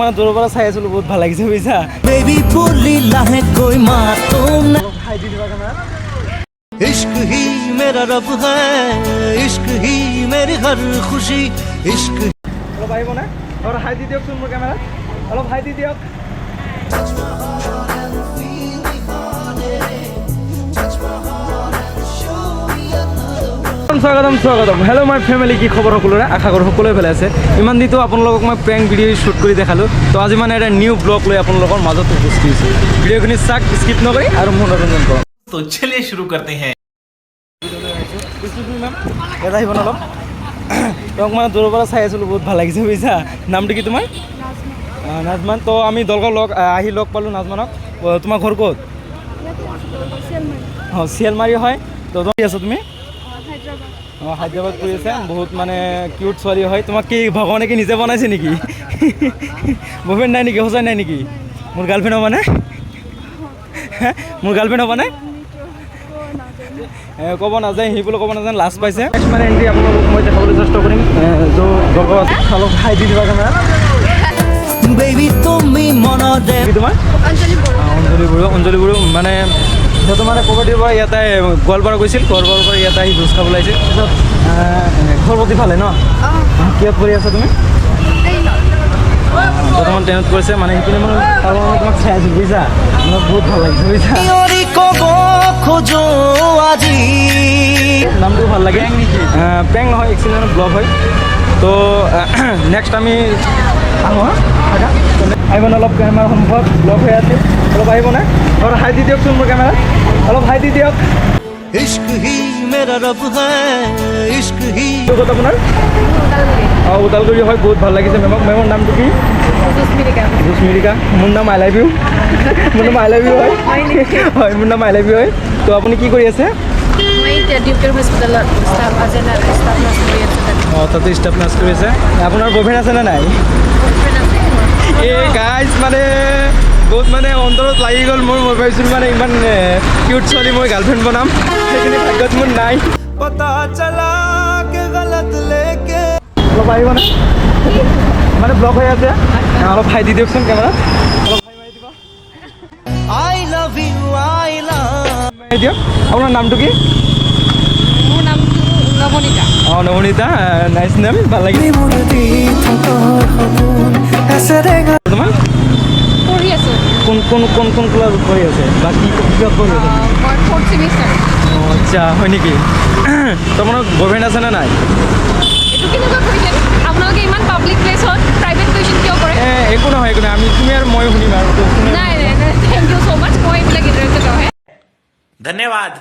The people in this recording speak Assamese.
মানে দূৰৰ পৰা চাই আছিলোঁ, বহুত ভাল লাগিছে বুজিছা। বেবি বুলি লাহে কৈ মাতো না খাই দি দিবা কেমেৰা। इश्क ही मेरा रब है इश्क ही मेरी हर खुशी इश्क অলপ আহিবনে? অলপ হাই দি দিয়কচোন মোৰ কেমেৰাত, অলপ হাই দি দিয়ক। স্বাগতম হেল্ল' মাই ফেমিলি, কি খবৰ সকলোৰে? আশা কৰোঁ সকলোৱে ভালে আছে। ইমান দিনতো আপোনালোকক মই প্ৰেংক ভিডিঅ' শ্বুট কৰি দেখালোঁ, তো আজি মানে এটা নিউ ব্লগ লৈ আপোনালোকৰ মাজত উপস্থিত হৈছোঁ। ভিডিঅ'খিনি চাওক, স্কিপ নকৰি আৰু মনোৰঞ্জন কৰক। तो चलिए शुरू करते हैं। এটা আহিব অলপ, তেওঁক মানে দূৰৰ পৰা চাই আছিলোঁ, বহুত ভাল লাগিছে বুজিছা। নামটো কি তোমাৰ? নাজমান। তো আমি দলগৰ আহি লগ পালোঁ নাজমানক। তোমাৰ ঘৰ ক'ত? অঁ, শিয়ালমাৰী হয়। তো আছা তুমি? অঁ, হায়দৰাবাদ কৰি আছে। বহুত মানে কিউট ছোৱালী হয়। তোমাক কি ভগৱানে কি নিজে বনাইছে নেকি? বয়ফ্ৰেণ্ড নাই নেকি? সঁচাই নাই নেকি? মোৰ গাৰ্লফ্ৰেণ্ড হ'ব নে? মোৰ গাৰ্লফ্ৰেণ্ড হ'ব নে? ক'ব নাযায়, সেইবোৰ ক'ব নাজানে, লাজ পাইছে। নেক্সট মানে এণ্ট্ৰি আপোনালোকক মই দেখাবলৈ চেষ্টা কৰিম। অলপ খাই দি দিবা কেমেৰা। বেবি তুমি মনতে তোমাৰ অঞ্জলি বড়ো মানে সিহঁতো মানে ক'ৰবাৰ পৰা ইয়াতে গোৱালপাৰা গৈছিল, গোৱালপাৰাৰ পৰা ইয়াতে আহি জুচ খাবলৈ আহিছিল। তাৰপিছত ঘৰ প্ৰতি ফালে ন? কিহত পঢ়ি আছা তুমি? বৰ্তমান 10ত কৰিছে। মানে সেইখিনি মানে তোমাক চাই আছোঁ বুজিছা, মোক বহুত ভাল লাগিছে বুজিছা। ক'ব খোজো আজি নামটো ভাল লাগে। প্ৰেংক নহয়, একচুৱেলি ব্লগ হয়। তো নেক্সট আমি আহোঁ। আহিবনে অলপ কেমেৰাৰ সন্মুখত? ব্লগ হৈ আছে, অলপ আহিবনে? অলপ হাই দি দিয়কচোন মোৰ কেমেৰাত, অলপ হাই দি দিয়ক। इश्क ही मेरा रब है इश्क ही ক'ত আপোনাৰ? অঁ, ওদালগুৰি হয়। বহুত ভাল লাগিছে মেমক। মেমৰ নামটো কি? জুচমিৰিকা। মোৰ নাম আই লাভ ইউ। মোৰ নাম আই লাভ ইউ হয়। হয়, মোৰ নাম আই লাভ ইউ হয়। তো আপুনি কি কৰি আছে? অঁ, তাতে ষ্টাফ নাৰ্ছ কৰি আছে। আপোনাৰ বয়ফ্ৰেণ্ড আছেনে নাই? এই গাইজ মানে বহুত মানে অন্তৰত লাগি গ'ল মোৰ। মই ভাবিছিলোঁ মানে ইমান কিউট ছোৱালী মই গাৰ্লফ্ৰেণ্ড বনাম, সেইখিনি ভাগ্যত মোৰ নাই। पता चला के गलत लेके অলপ আহিবনে? মানে ব্লগ হৈ আছে। অলপ খাই দি দিয়কচোন কেমেৰাত, অলপ খাই মাৰি দিব। I love you I love মাৰি দিয়ক। আপোনাৰ নামটো কি? মোৰ নামটো নৱনীতা। অঁ, নৱনীতা। নাইচ নেম, ভাল লাগিল। তোমাৰ পঢ়ি আছোঁ। কোন ক্লাছত পঢ়ি আছে বা কি কিহত পঢ়ি আছে? মই 4th ছেমিষ্টাৰ। অঁ, আচ্ছা, হয় নেকি? তোমাৰ বয়ফ্ৰেণ্ড আছেনে নাই? এইটো কেনেকুৱা কুৱেশ্যন? আপোনালোকে ইমান পাব্লিক প্লেছত প্ৰাইভেট কুৱেশ্যন কিয় কৰে? একো নহয়, আমি তুমি আৰু মই শুনিম আৰু। নাই, থেংক ইউ ছ' মাছ। মই এইবিলাক ইণ্টাৰেষ্টেড নহয়। धन्यवाद।